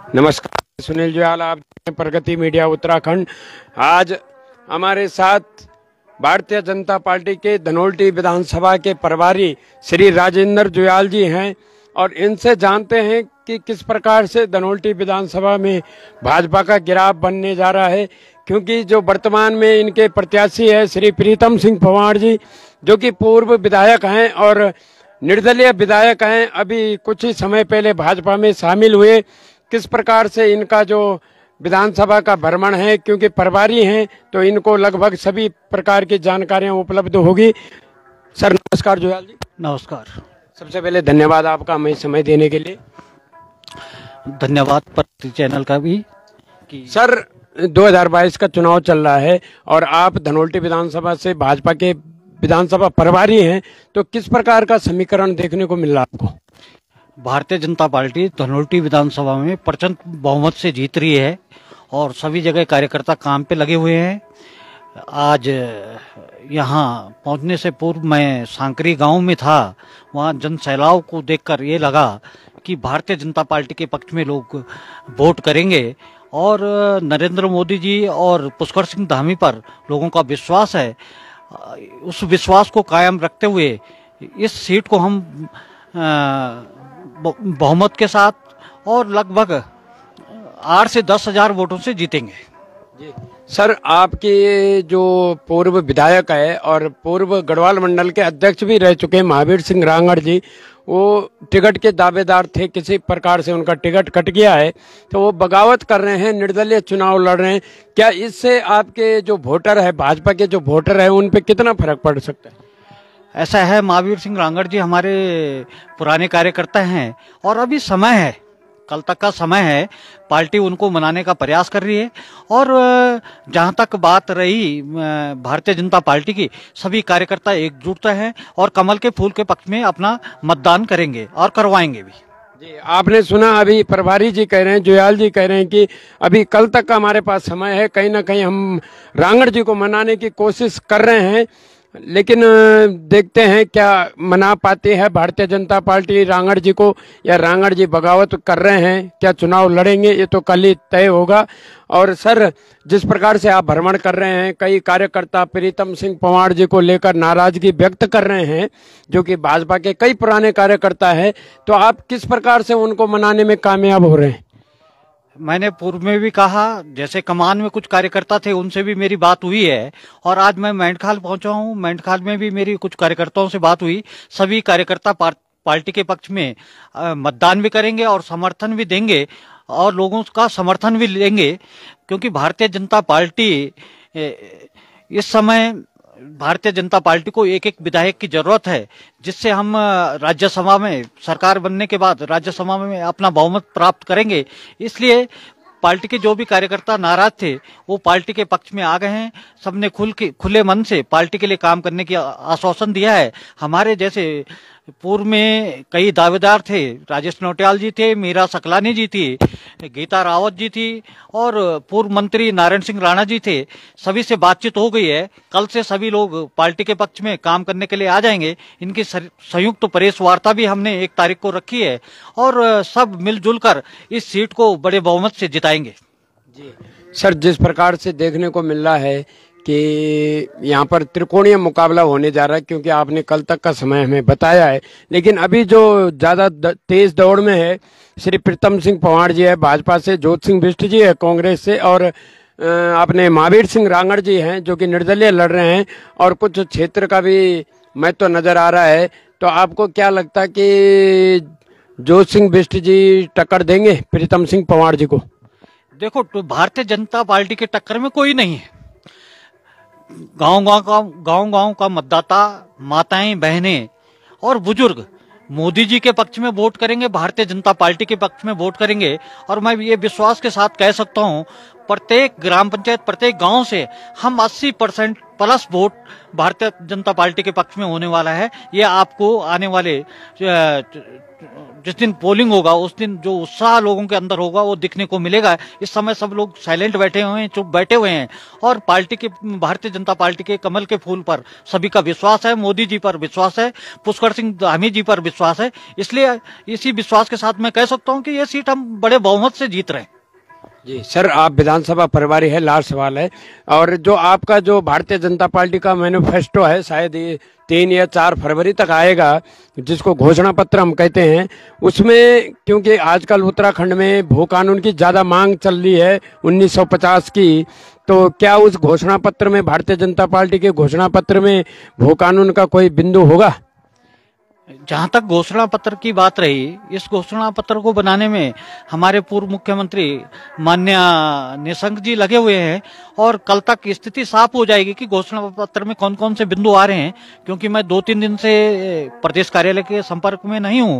नमस्कार, सुनील जुयाल, आप प्रगति मीडिया उत्तराखंड। आज हमारे साथ भारतीय जनता पार्टी के धनोल्टी विधानसभा के प्रभारी श्री राजेंद्र जुयाल जी हैं और इनसे जानते हैं कि किस प्रकार से धनोल्टी विधानसभा में भाजपा का गिराव बनने जा रहा है, क्योंकि जो वर्तमान में इनके प्रत्याशी है श्री प्रीतम सिंह पंवार जी, जो कि पूर्व विधायक हैं और निर्दलीय विधायक हैं, अभी कुछ ही समय पहले भाजपा में शामिल हुए। किस प्रकार से इनका जो विधानसभा का भ्रमण है, क्योंकि प्रभारी हैं तो इनको लगभग सभी प्रकार की जानकारियां उपलब्ध होगी। सर नमस्कार जुयाल जी। नमस्कार। सबसे पहले धन्यवाद आपका हमें समय देने के लिए। धन्यवाद प्रगति चैनल का भी कि सर 2022 का चुनाव चल रहा है और आप धनोल्टी विधानसभा से भाजपा के विधानसभा प्रभारी हैं, तो किस प्रकार का समीकरण देखने को मिल रहा है आपको? भारतीय जनता पार्टी धनोल्टी विधानसभा में प्रचंड बहुमत से जीत रही है और सभी जगह कार्यकर्ता काम पे लगे हुए हैं। आज यहाँ पहुंचने से पूर्व मैं सांकरी गांव में था। वहाँ जन सैलाव को देखकर ये लगा कि भारतीय जनता पार्टी के पक्ष में लोग वोट करेंगे और नरेंद्र मोदी जी और पुष्कर सिंह धामी पर लोगों का विश्वास है। उस विश्वास को कायम रखते हुए इस सीट को हम बहुमत के साथ और लगभग 8 से 10 हजार वोटों से जीतेंगे। जी सर, आपके जो पूर्व विधायक है और पूर्व गढ़वाल मंडल के अध्यक्ष भी रह चुके हैं महावीर सिंह रांगड़ जी, वो टिकट के दावेदार थे, किसी प्रकार से उनका टिकट कट गया है तो वो बगावत कर रहे हैं, निर्दलीय चुनाव लड़ रहे हैं। क्या इससे आपके जो वोटर है, भाजपा के जो वोटर है, उन पे कितना फर्क पड़ सकता है? ऐसा है, महावीर सिंह रांगड़ जी हमारे पुराने कार्यकर्ता हैं और अभी समय है, कल तक का समय है। पार्टी उनको मनाने का प्रयास कर रही है और जहां तक बात रही भारतीय जनता पार्टी की, सभी कार्यकर्ता एकजुटता है और कमल के फूल के पक्ष में अपना मतदान करेंगे और करवाएंगे भी। जी, आपने सुना अभी प्रभारी जी कह रहे हैं, जुयाल जी कह रहे हैं कि अभी कल तक का हमारे पास समय है, कहीं ना कहीं हम रांगड़ जी को मनाने की कोशिश कर रहे हैं, लेकिन देखते हैं क्या मना पाती है भारतीय जनता पार्टी रांगड़ जी को, या रांगड़ जी बगावत कर रहे हैं, क्या चुनाव लड़ेंगे, ये तो कल ही तय होगा। और सर, जिस प्रकार से आप भ्रमण कर रहे हैं, कई कार्यकर्ता प्रीतम सिंह पंवार जी को लेकर नाराजगी व्यक्त कर रहे हैं, जो कि भाजपा के कई पुराने कार्यकर्ता हैं, तो आप किस प्रकार से उनको मनाने में कामयाब हो रहे हैं? मैंने पूर्व में भी कहा, जैसे कमान में कुछ कार्यकर्ता थे उनसे भी मेरी बात हुई है और आज मैं मेंढखाल पहुंचा हूं। मेंढखाल में भी मेरी कुछ कार्यकर्ताओं से बात हुई। सभी कार्यकर्ता पार्टी के पक्ष में मतदान भी करेंगे और समर्थन भी देंगे और लोगों का समर्थन भी लेंगे, क्योंकि भारतीय जनता पार्टी इस समय भारतीय जनता पार्टी को एक एक विधायक की जरूरत है, जिससे हम राज्यसभा में सरकार बनने के बाद राज्यसभा में अपना बहुमत प्राप्त करेंगे। इसलिए पार्टी के जो भी कार्यकर्ता नाराज थे वो पार्टी के पक्ष में आ गए हैं। सबने खुले मन से पार्टी के लिए काम करने की आश्वासन दिया है। हमारे जैसे पूर्व में कई दावेदार थे, राजेश नौटियाल जी थे, मीरा सकलानी जी थी, गीता रावत जी थी और पूर्व मंत्री नारायण सिंह राणा जी थे। सभी से बातचीत हो गई है। कल से सभी लोग पार्टी के पक्ष में काम करने के लिए आ जाएंगे। इनकी संयुक्त प्रेस वार्ता भी हमने 1 तारीख को रखी है और सब मिलजुल कर इस सीट को बड़े बहुमत से जिताएंगे। जी सर, जिस प्रकार से देखने को मिल रहा है कि यहाँ पर त्रिकोणीय मुकाबला होने जा रहा है, क्योंकि आपने कल तक का समय हमें बताया है, लेकिन अभी जो ज्यादा तेज दौड़ में है श्री प्रीतम सिंह पंवार जी है भाजपा से, जोत सिंह बिष्ट जी है कांग्रेस से, और अपने महावीर सिंह रांगड़ जी हैं जो कि निर्दलीय लड़ रहे हैं, और कुछ क्षेत्र का भी महत्व नजर आ रहा है। तो आपको क्या लगता है कि जोत सिंह बिष्ट जी टक्कर देंगे प्रीतम सिंह पंवार जी को? देखो, तो भारतीय जनता पार्टी के टक्कर में कोई नहीं है। गांव-गांव का मतदाता, माताएं, बहनें और बुजुर्ग मोदी जी के पक्ष में वोट करेंगे, भारतीय जनता पार्टी के पक्ष में वोट करेंगे। और मैं ये विश्वास के साथ कह सकता हूं, प्रत्येक ग्राम पंचायत, प्रत्येक गांव से हम 80% plus vote Bharatiya Janata party के पक्ष में होने वाला है। ये आपको आने वाले जिस दिन पोलिंग होगा उस दिन जो उत्साह लोगों के अंदर होगा वो दिखने को मिलेगा। इस समय सब लोग साइलेंट बैठे हुए हैं, चुप बैठे हुए हैं और पार्टी के, भारतीय जनता पार्टी के कमल के फूल पर सभी का विश्वास है, मोदी जी पर विश्वास है, पुष्कर सिंह धामी जी पर विश्वास है। इसलिए इसी विश्वास के साथ मैं कह सकता हूं कि ये सीट हम बड़े बहुमत से जीत रहे हैं। जी सर, आप विधानसभा प्रभारी है, लास्ट सवाल है, और जो आपका जो भारतीय जनता पार्टी का मैनिफेस्टो है शायद ये 3 या 4 फरवरी तक आएगा, जिसको घोषणा पत्र हम कहते हैं, उसमें क्योंकि आजकल उत्तराखंड में भू कानून की ज्यादा मांग चल रही है 1950 की, तो क्या उस घोषणा पत्र में, भारतीय जनता पार्टी के घोषणा पत्र में भू कानून का कोई बिंदु होगा? जहां तक घोषणा पत्र की बात रही, इस घोषणा पत्र को बनाने में हमारे पूर्व मुख्यमंत्री माननीय निशंक जी लगे हुए हैं और कल तक स्थिति साफ हो जाएगी कि घोषणा पत्र में कौन कौन से बिंदु आ रहे हैं। क्योंकि मैं 2-3 दिन से प्रदेश कार्यालय के संपर्क में नहीं हूं,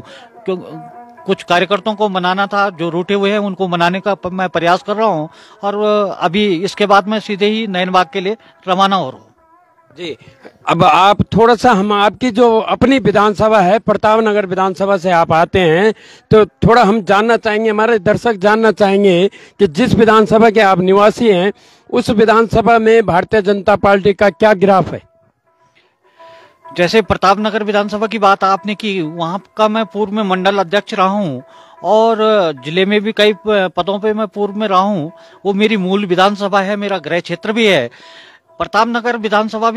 कुछ कार्यकर्ताओं को मनाना था जो रूठे हुए हैं, उनको मनाने का मैं प्रयास कर रहा हूं और अभी इसके बाद मैं सीधे ही नैनबाग के लिए रवाना हो रहा हूं। जी, अब आप थोड़ा सा, हम आपकी जो अपनी विधानसभा है प्रतापनगर विधानसभा से आप आते हैं, तो थोड़ा हम जानना चाहेंगे, हमारे दर्शक जानना चाहेंगे कि जिस विधानसभा के आप निवासी हैं उस विधानसभा में भारतीय जनता पार्टी का क्या ग्राफ है? जैसे प्रतापनगर विधानसभा की बात आपने की, वहां का मैं पूर्व में मंडल अध्यक्ष रहा हूं और जिले में भी कई पदों पे मैं पूर्व में रहा हूं। वो मेरी मूल विधानसभा है, मेरा गृह क्षेत्र भी है। प्रतापनगर विधानसभा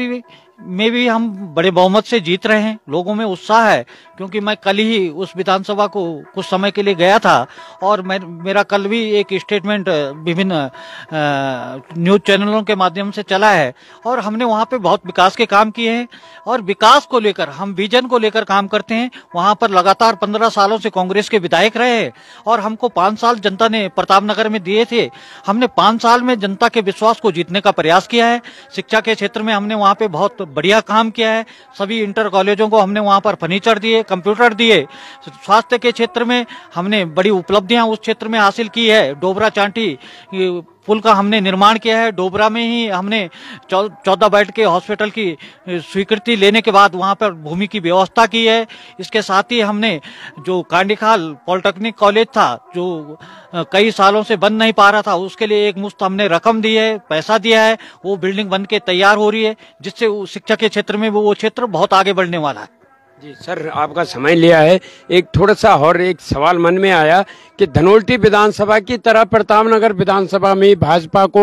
में भी हम बड़े बहुमत से जीत रहे हैं। लोगों में उत्साह है क्योंकि मैं कल ही उस विधानसभा को कुछ समय के लिए गया था और मेरा कल भी एक स्टेटमेंट विभिन्न न्यूज चैनलों के माध्यम से चला है और हमने वहां पे बहुत विकास के काम किए हैं और विकास को लेकर हम विजन को लेकर काम करते हैं। वहां पर लगातार 15 सालों से कांग्रेस के विधायक रहे हैं और हमको 5 साल जनता ने प्रतापनगर में दिए थे। हमने 5 साल में जनता के विश्वास को जीतने का प्रयास किया है। शिक्षा के क्षेत्र में हमने वहां पे बहुत बढ़िया काम किया है। सभी इंटर कॉलेजों को हमने वहां पर फर्नीचर दिए, कंप्यूटर दिए। स्वास्थ्य के क्षेत्र में हमने बड़ी उपलब्धियां उस क्षेत्र में हासिल की है। डोबरा चांटी पुल का हमने निर्माण किया है। डोबरा में ही हमने 14 बेड के हॉस्पिटल की स्वीकृति लेने के बाद वहां पर भूमि की व्यवस्था की है। इसके साथ ही हमने जो कांडीखाल पॉलिटेक्निक कॉलेज था जो कई सालों से बन नहीं पा रहा था, उसके लिए एक मुश्त हमने रकम दी है, पैसा दिया है। वो बिल्डिंग बन के तैयार हो रही है जिससे शिक्षा के क्षेत्र में वो क्षेत्र बहुत आगे बढ़ने वाला है। जी सर, आपका समय लिया है। एक थोड़ा सा और एक सवाल मन में आया कि धनोल्टी विधानसभा की तरह प्रतापनगर विधानसभा में भाजपा को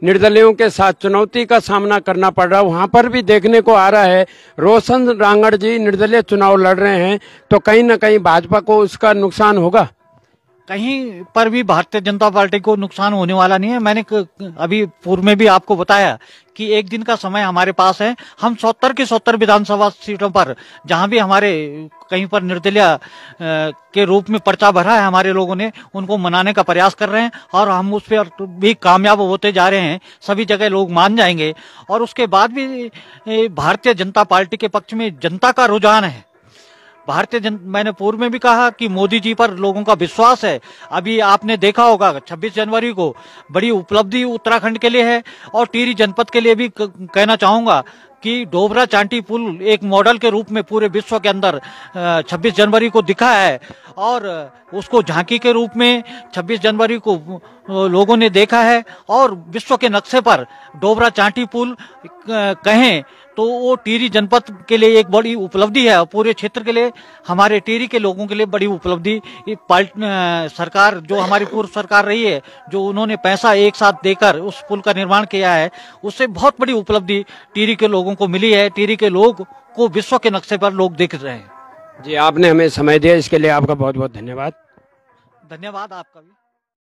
निर्दलियों के साथ चुनौती का सामना करना पड़ रहा है। वहां पर भी देखने को आ रहा है रोशन रांगड़ जी निर्दलीय चुनाव लड़ रहे हैं, तो कहीं ना कहीं भाजपा को उसका नुकसान होगा? कहीं पर भी भारतीय जनता पार्टी को नुकसान होने वाला नहीं है। मैंने अभी पूर्व में भी आपको बताया कि एक दिन का समय हमारे पास है। हम 70 की 70 विधानसभा सीटों पर जहां भी हमारे कहीं पर निर्दलीय के रूप में पर्चा भरा है हमारे लोगों ने, उनको मनाने का प्रयास कर रहे हैं और हम उस पर भी कामयाब होते जा रहे हैं। सभी जगह लोग मान जाएंगे और उसके बाद भी भारतीय जनता पार्टी के पक्ष में जनता का रुझान है। मैंने पूर्व में भी कहा कि मोदी जी पर लोगों का विश्वास है। अभी आपने देखा होगा 26 जनवरी को बड़ी उपलब्धि उत्तराखंड के लिए है और टिहरी जनपद के लिए भी कहना चाहूंगा कि डोबरा चांटी पुल एक मॉडल के रूप में पूरे विश्व के अंदर 26 जनवरी को दिखा है और उसको झांकी के रूप में 26 जनवरी को लोगों ने देखा है और विश्व के नक्शे पर डोबरा चांटी पुल कहें तो वो टिहरी जनपद के लिए एक बड़ी उपलब्धि है और पूरे क्षेत्र के लिए, हमारे टिहरी के लोगों के लिए बड़ी उपलब्धि। सरकार जो हमारी पूर्व सरकार रही है, जो उन्होंने पैसा एक साथ देकर उस पुल का निर्माण किया है, उससे बहुत बड़ी उपलब्धि टिहरी के लोगों को मिली है। टिहरी के लोग को विश्व के नक्शे पर लोग देख रहे हैं। जी, आपने हमें समय दिया, इसके लिए आपका बहुत बहुत धन्यवाद। धन्यवाद आपका भी।